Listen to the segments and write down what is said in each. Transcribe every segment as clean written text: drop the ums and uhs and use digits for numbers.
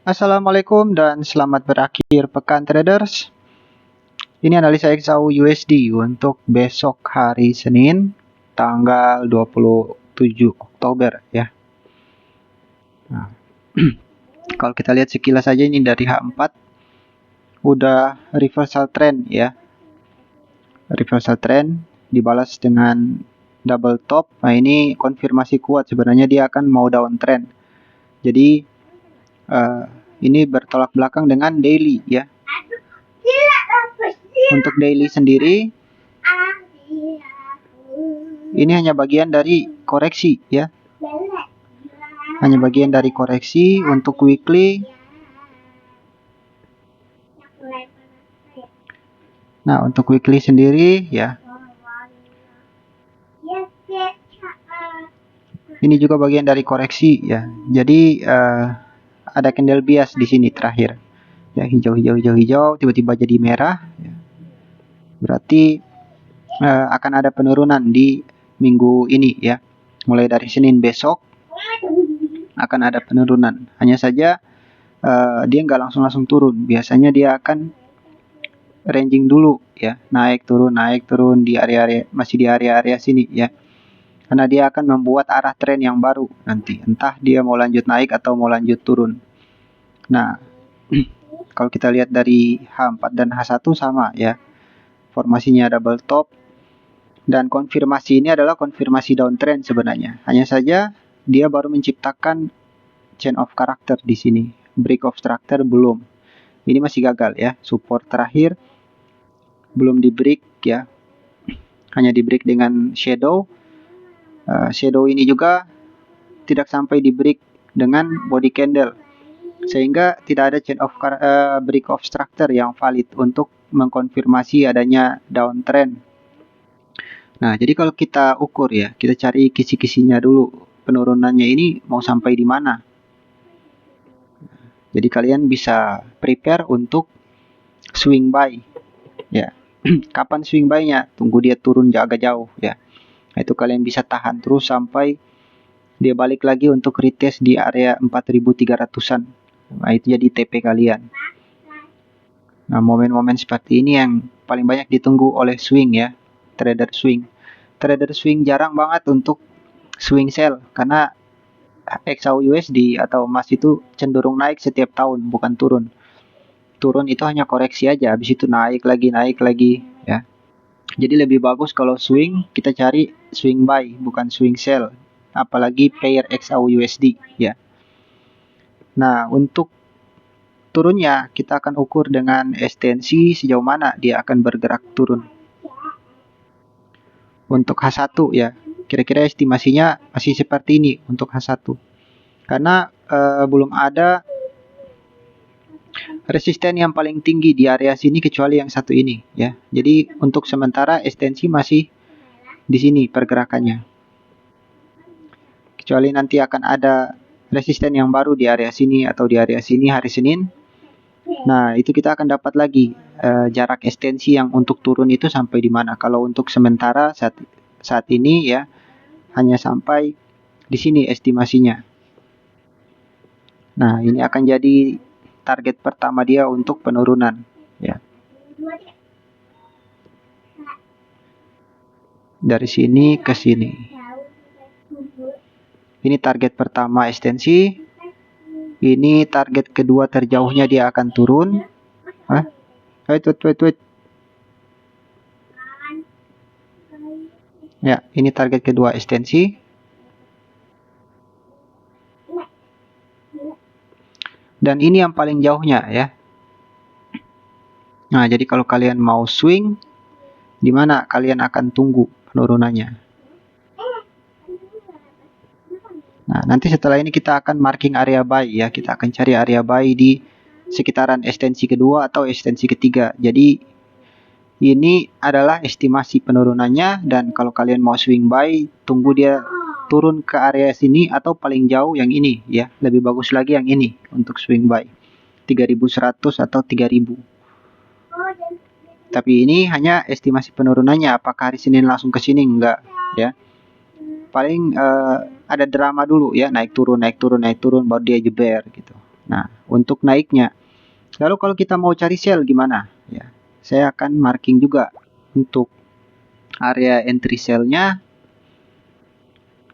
Assalamualaikum dan selamat berakhir pekan traders. Ini analisa XAU USD untuk besok hari Senin tanggal 27 Oktober ya. Nah, kalau kita lihat sekilas saja ini dari H4 udah reversal trend ya. Reversal trend dibalas dengan double top. Nah, ini konfirmasi kuat sebenarnya dia akan mau downtrend. Jadi ini bertolak belakang dengan daily ya. Untuk daily sendiri ini hanya bagian dari koreksi ya. Hanya bagian dari koreksi. Untuk weekly, nah untuk weekly sendiri ya, ini juga bagian dari koreksi ya. Jadi ada candle bias di sini terakhir ya, hijau tiba-tiba jadi merah ya. Berarti akan ada penurunan di minggu ini ya. Mulai dari Senin besok akan ada penurunan. Hanya saja dia nggak langsung turun. Biasanya dia akan ranging dulu ya, naik turun di area masih di area sini ya. Karena dia akan membuat arah tren yang baru nanti. Entah dia mau lanjut naik atau mau lanjut turun. Nah, kalau kita lihat dari H4 dan H1 sama ya. Formasinya double top. Dan konfirmasi ini adalah konfirmasi downtrend sebenarnya. Hanya saja dia baru menciptakan chain of character di sini. Break of structure belum. Ini masih gagal ya. Support terakhir belum di break ya. Hanya di break dengan shadow. Shadow ini juga tidak sampai di break dengan body candle. Sehingga tidak ada chain of break of structure yang valid untuk mengkonfirmasi adanya downtrend. Nah, jadi kalau kita ukur ya, kita cari kisi-kisinya dulu. Penurunannya ini mau sampai di mana? Jadi kalian bisa prepare untuk swing buy. Ya. Kapan swing buy-nya? Tunggu dia turun agak jauh ya. Nah, itu kalian bisa tahan terus sampai dia balik lagi untuk retest di area 4.300-an. Nah, itu jadi TP kalian. Nah, momen-momen seperti ini yang paling banyak ditunggu oleh swing ya, trader swing. Trader swing jarang banget untuk swing sell karena XAU USD atau emas itu cenderung naik setiap tahun, bukan turun. Turun itu hanya koreksi aja, habis itu naik lagi ya. Jadi lebih bagus kalau swing kita cari swing buy, bukan swing sell. Apalagi pair XAU USD ya. Nah, untuk turunnya kita akan ukur dengan ekstensi sejauh mana dia akan bergerak turun. Untuk H1 ya, kira-kira estimasinya masih seperti ini untuk H1. Karena belum ada resisten yang paling tinggi di area sini kecuali yang satu ini ya. Jadi untuk sementara ekstensi masih di sini pergerakannya. Kecuali nanti akan ada resisten yang baru di area sini atau di area sini hari Senin. Nah, itu kita akan dapat lagi jarak ekstensi yang untuk turun itu sampai di mana. Kalau untuk sementara saat ini ya hanya sampai di sini estimasinya. Nah, ini akan jadi target pertama dia untuk penurunan ya. Dari sini ke sini. Ini target pertama ekstensi. Ini target kedua terjauhnya dia akan turun. Wait. Ya, ini target kedua ekstensi. Dan ini yang paling jauhnya ya. Nah, jadi kalau kalian mau swing, di mana kalian akan tunggu penurunannya. Nah, nanti setelah ini kita akan marking area buy ya. Kita akan cari area buy di sekitaran ekstensi kedua atau ekstensi ketiga. Jadi ini adalah estimasi penurunannya, dan kalau kalian mau swing buy, tunggu dia turun ke area sini atau paling jauh yang ini ya. Lebih bagus lagi yang ini untuk swing buy. 3.100 atau 3.000. Tapi ini hanya estimasi penurunannya. Apakah hari Senin langsung ke sini? Enggak ya. Paling ada drama dulu ya, naik turun baru dia jeber gitu Nah, untuk naiknya. Lalu kalau kita mau cari sell gimana? Ya, saya akan marking juga untuk area entry sell-nya.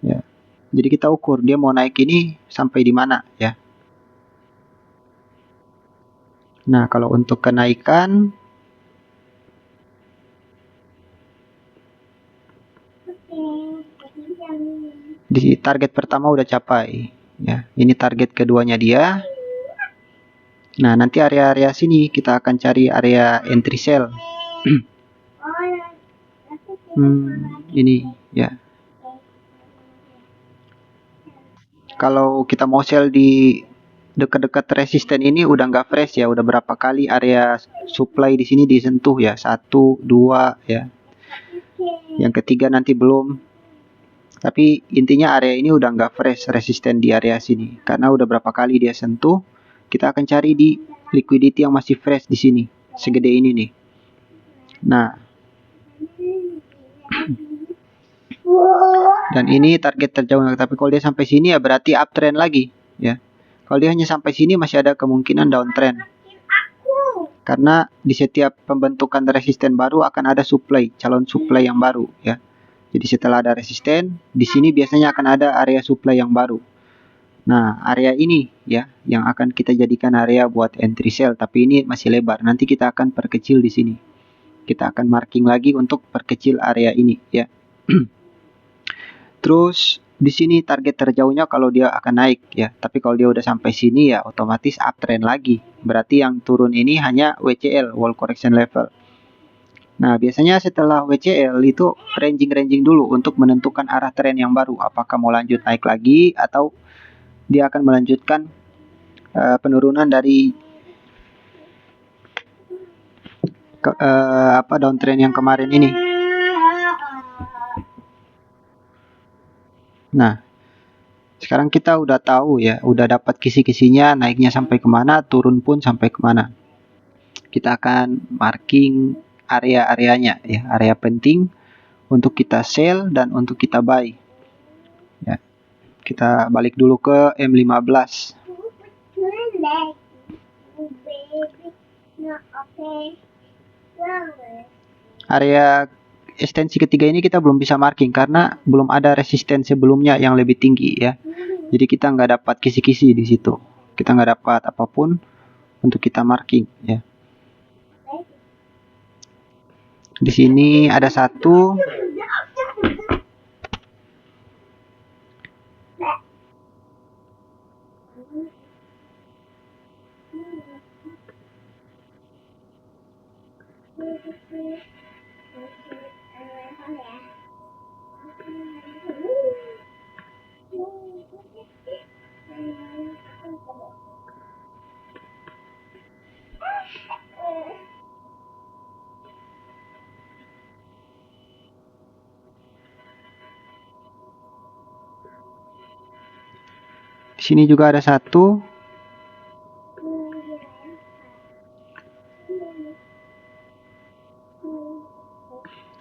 Ya, jadi kita ukur dia mau naik ini sampai di mana ya. Nah, kalau untuk kenaikan di target pertama udah capai ya. Ini target keduanya dia. Nah, nanti area-area sini kita akan cari area entry sell. Ini ya. Kalau kita mau sell di dekat-dekat resisten ini udah nggak fresh ya, udah berapa kali area supply di sini disentuh ya, 1, 2 ya. Yang ketiga nanti belum. Tapi intinya area ini udah nggak fresh resisten di area sini, karena udah berapa kali dia sentuh. Kita akan cari di liquidity yang masih fresh di sini, segede ini nih. Nah, dan ini target terjauh, tapi kalau dia sampai sini ya berarti uptrend lagi ya. Kalau dia hanya sampai sini masih ada kemungkinan downtrend. Karena di setiap pembentukan resisten baru akan ada supply, calon supply yang baru ya. Jadi setelah ada resisten, di sini biasanya akan ada area supply yang baru. Nah, area ini ya yang akan kita jadikan area buat entry sell, tapi ini masih lebar. Nanti kita akan perkecil di sini. Kita akan marking lagi untuk perkecil area ini ya. Terus di sini target terjauhnya kalau dia akan naik ya. Tapi kalau dia udah sampai sini ya otomatis uptrend lagi. Berarti yang turun ini hanya WCL, wall correction level. Nah, biasanya setelah WCL itu ranging dulu untuk menentukan arah tren yang baru. Apakah mau lanjut naik lagi atau dia akan melanjutkan penurunan dari downtrend yang kemarin ini. Nah, sekarang kita udah tahu ya, udah dapat kisi-kisinya, naiknya sampai kemana, turun pun sampai kemana. Kita akan marking area-areanya ya, area penting untuk kita sell dan untuk kita buy ya. Kita balik dulu ke M15. Area ekstensi ketiga ini kita belum bisa marking karena belum ada resisten sebelumnya yang lebih tinggi ya. Jadi kita nggak dapat kisi-kisi di situ. Kita nggak dapat apapun untuk kita marking ya. Di sini ada satu. Di sini juga ada satu.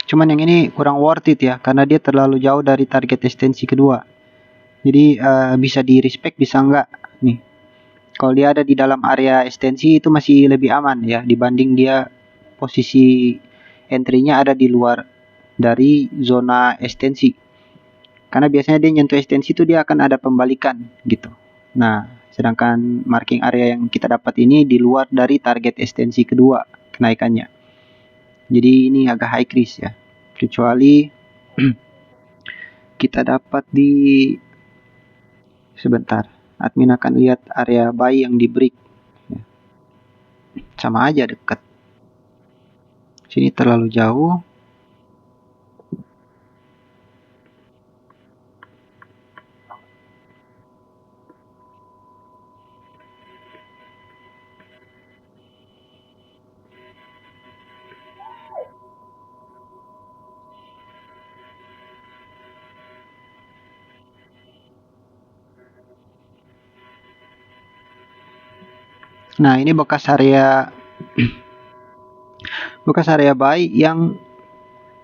Cuman yang ini kurang worth it ya, karena dia terlalu jauh dari target ekstensi kedua. Jadi bisa di respect bisa enggak nih. Kalau dia ada di dalam area ekstensi itu masih lebih aman ya, dibanding dia posisi entry-nya ada di luar dari zona ekstensi. Karena biasanya dia nyentuh ekstensi itu dia akan ada pembalikan gitu. Nah, sedangkan marking area yang kita dapat ini di luar dari target ekstensi kedua kenaikannya. Jadi ini agak high risk ya. Kecuali kita dapat di sebentar. Admin akan lihat area buy yang di break. Sama aja dekat. Sini terlalu jauh. Nah, ini bekas area buy yang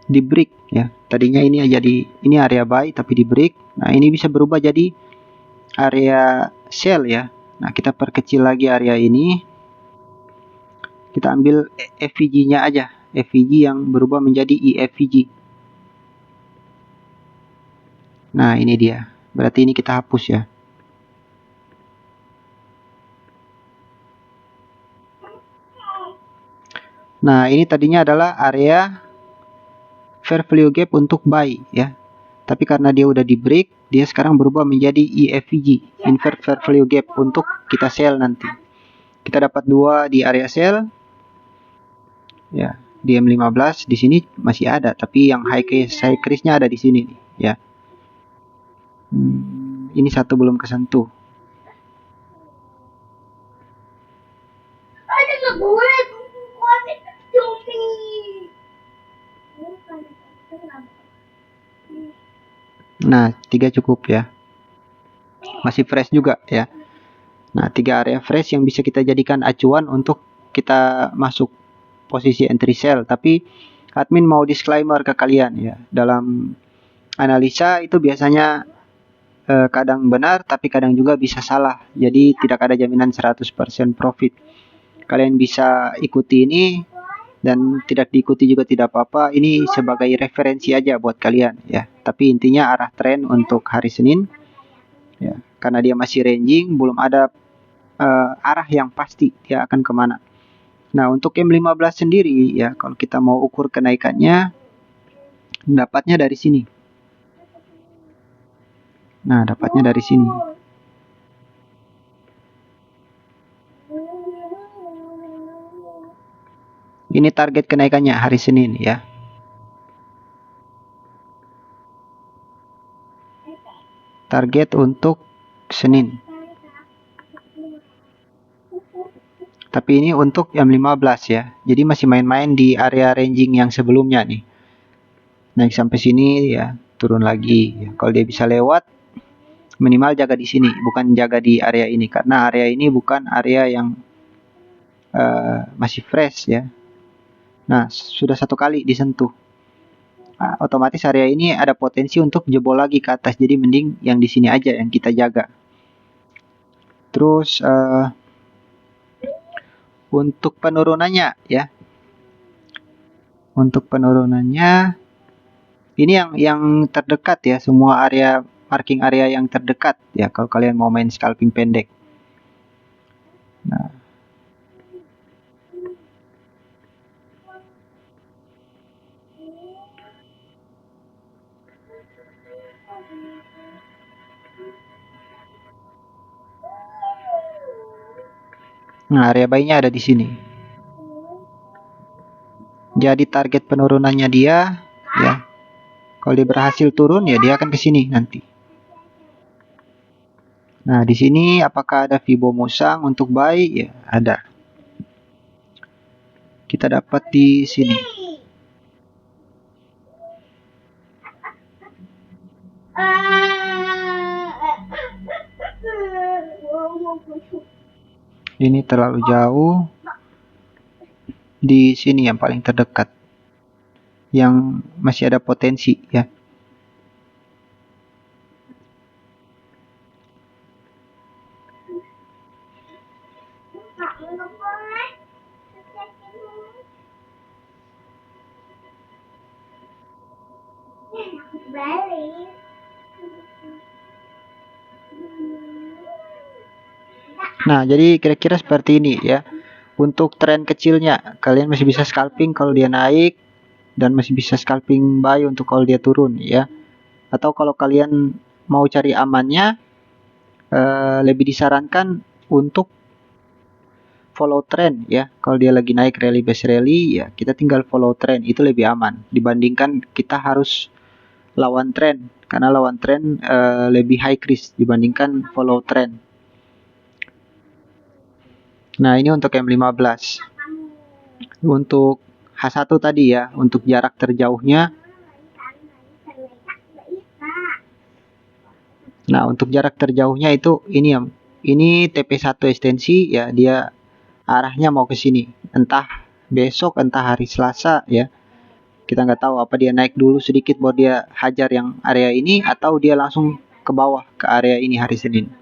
di break ya. Tadinya ini jadi area buy tapi di break. Nah, ini bisa berubah jadi area sell ya. Nah, kita perkecil lagi area ini. Kita ambil FVG-nya aja, FVG yang berubah menjadi IFVG. Nah, ini dia. Berarti ini kita hapus ya. Nah, ini tadinya adalah area fair value gap untuk buy ya. Tapi karena dia udah di break, dia sekarang berubah menjadi IFVG, inverse fair value gap, untuk kita sell nanti. Kita dapat 2 di area sell. Ya, di M15 di sini masih ada, tapi yang high case-nya ada di sini nih ya. Ini satu belum kesentuh. Nah, 3 cukup ya. Masih fresh juga ya. Nah, 3 area fresh yang bisa kita jadikan acuan untuk kita masuk posisi entry sell. Tapi admin mau disclaimer ke kalian ya. Dalam analisa itu biasanya kadang benar tapi kadang juga bisa salah. Jadi tidak ada jaminan 100% profit. Kalian bisa ikuti ini dan tidak diikuti juga tidak apa-apa. Ini sebagai referensi aja buat kalian ya. Tapi intinya arah tren untuk hari Senin ya, karena dia masih ranging, belum ada arah yang pasti dia akan kemana. Nah, untuk M15 sendiri ya, kalau kita mau ukur kenaikannya, dapatnya dari sini. Nah, dapatnya dari sini. Ini target kenaikannya hari Senin ya. Target untuk Senin. Tapi ini untuk jam 15 ya. Jadi masih main-main di area ranging yang sebelumnya nih. Naik sampai sini ya, turun lagi ya. Kalau dia bisa lewat, minimal jaga di sini, bukan jaga di area ini, karena area ini bukan area yang masih fresh ya. Nah, sudah 1 kali disentuh. Nah, otomatis area ini ada potensi untuk jebol lagi ke atas. Jadi mending yang di sini aja yang kita jaga. Terus untuk penurunannya ya. Untuk penurunannya ini yang terdekat ya, semua area marking area yang terdekat ya kalau kalian mau main scalping pendek. Nah, area buy-nya ada di sini. Jadi target penurunannya dia ya. Kalau dia berhasil turun ya dia akan ke sini nanti. Nah, di sini apakah ada Fibo Musang untuk buy? Ya, ada. Kita dapat di sini. Ini terlalu jauh. Di sini yang paling terdekat. Yang masih ada potensi ya. Nah, jadi kira-kira seperti ini ya. Untuk tren kecilnya, kalian masih bisa scalping kalau dia naik dan masih bisa scalping buy untuk kalau dia turun ya. Atau kalau kalian mau cari amannya, lebih disarankan untuk follow trend ya. Kalau dia lagi naik rally base rally ya, kita tinggal follow trend, itu lebih aman dibandingkan kita harus lawan trend, karena lawan trend lebih high risk dibandingkan follow trend. Nah, ini untuk M15. Untuk H1 tadi ya, untuk jarak terjauhnya. Nah, untuk jarak terjauhnya itu ini TP1 ekstensi ya, dia arahnya mau ke sini. Entah besok, entah hari Selasa ya. Kita nggak tahu apa dia naik dulu sedikit baru dia hajar yang area ini atau dia langsung ke bawah ke area ini hari Senin.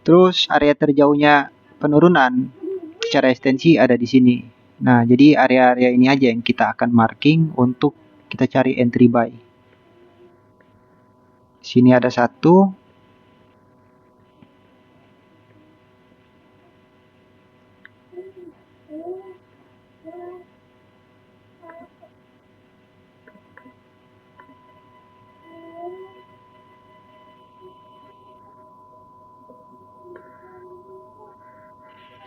Terus area terjauhnya penurunan secara ekstensi ada di sini. Nah, jadi area-area ini aja yang kita akan marking untuk kita cari entry buy. Sini ada satu.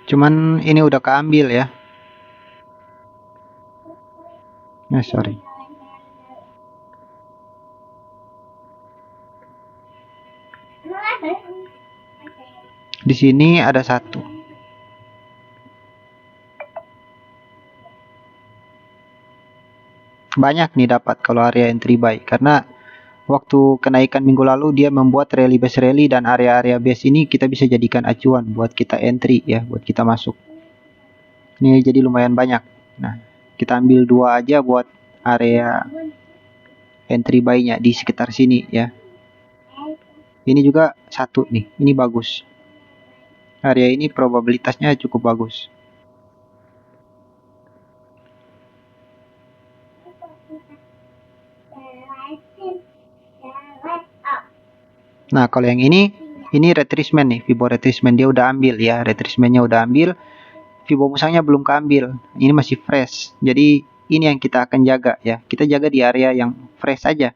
Cuman ini udah keambil ya. Sorry. Di sini ada satu. Banyak nih dapat kalau area entry buy karena waktu kenaikan minggu lalu dia membuat rally base rally dan area-area base ini kita bisa jadikan acuan buat kita entry ya, buat kita masuk. Ini jadi lumayan banyak. Nah, kita ambil dua aja buat area entry buy-nya di sekitar sini ya. Ini juga satu nih, ini bagus. Area ini probabilitasnya cukup bagus. Nah, kalau yang ini retracement nih, Fibo retracement dia udah ambil ya, retracementnya udah ambil. Fibo musangnya belum keambil, ini masih fresh. Jadi ini yang kita akan jaga ya. Kita jaga di area yang fresh aja.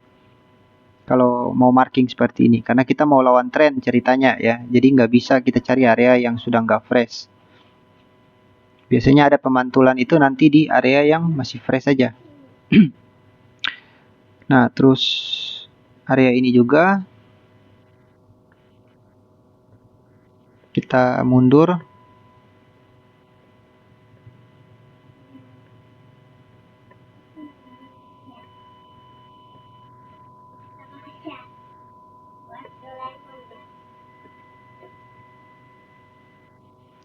Kalau mau marking seperti ini, karena kita mau lawan tren ceritanya ya. Jadi nggak bisa kita cari area yang sudah nggak fresh. Biasanya ada pemantulan itu nanti di area yang masih fresh aja. Nah, terus area ini juga kita mundur.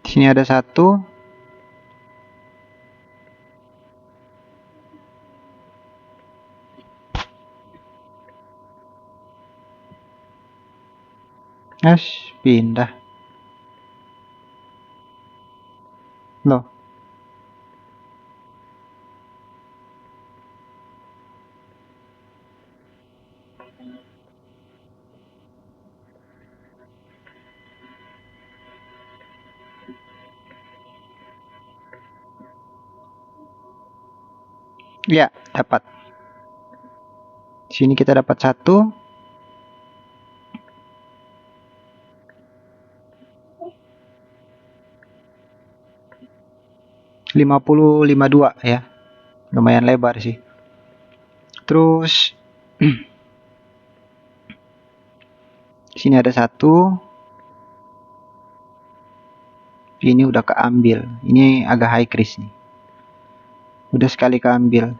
Di sini ada satu. Pindah. Loh. Ya, dapat. Di sini kita dapat satu. 50,52 ya. Lumayan lebar sih. Terus di sini ada satu. Ini udah keambil. Ini agak high risk nih. Udah sekali keambil.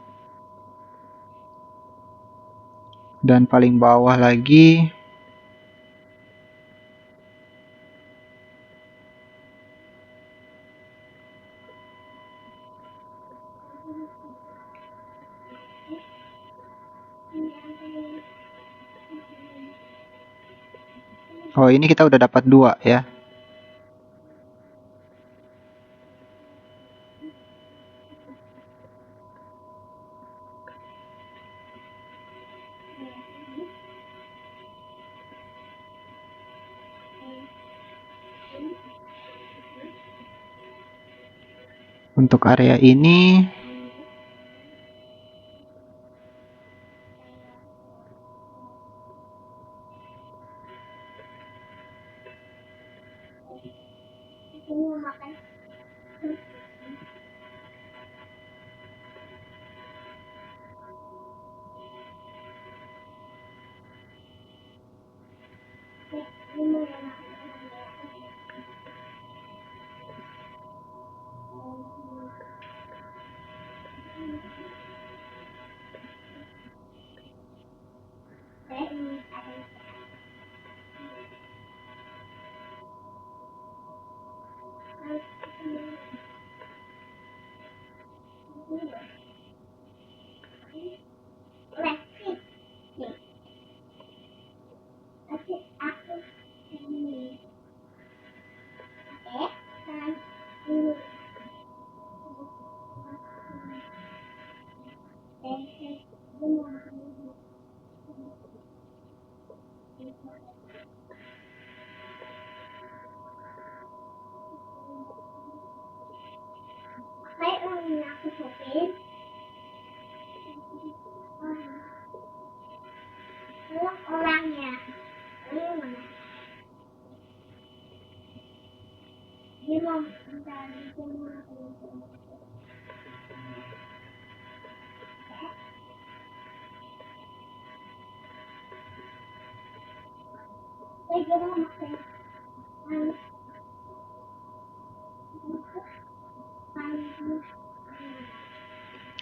Dan paling bawah lagi oh, ini kita udah dapat dua ya. Untuk area ini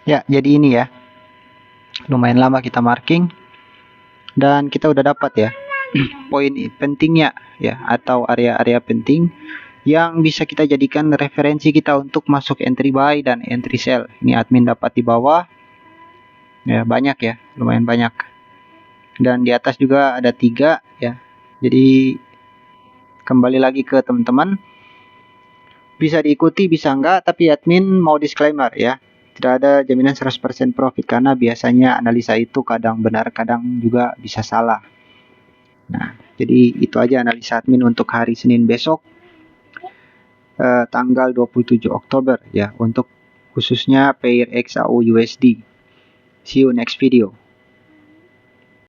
Ya, jadi ini ya. Lumayan lama kita marking dan kita udah dapat ya poin pentingnya ya, atau area-area penting yang bisa kita jadikan referensi kita untuk masuk entry buy dan entry sell. Ini admin dapat di bawah ya, banyak ya, lumayan banyak, dan di atas juga ada 3 ya. Jadi kembali lagi ke teman-teman, bisa diikuti bisa enggak, tapi admin mau disclaimer ya, tidak ada jaminan 100% profit karena biasanya analisa itu kadang benar kadang juga bisa salah. Nah, jadi itu aja analisa admin untuk hari Senin besok, tanggal 27 Oktober ya, untuk khususnya pair XAU USD. See you next video.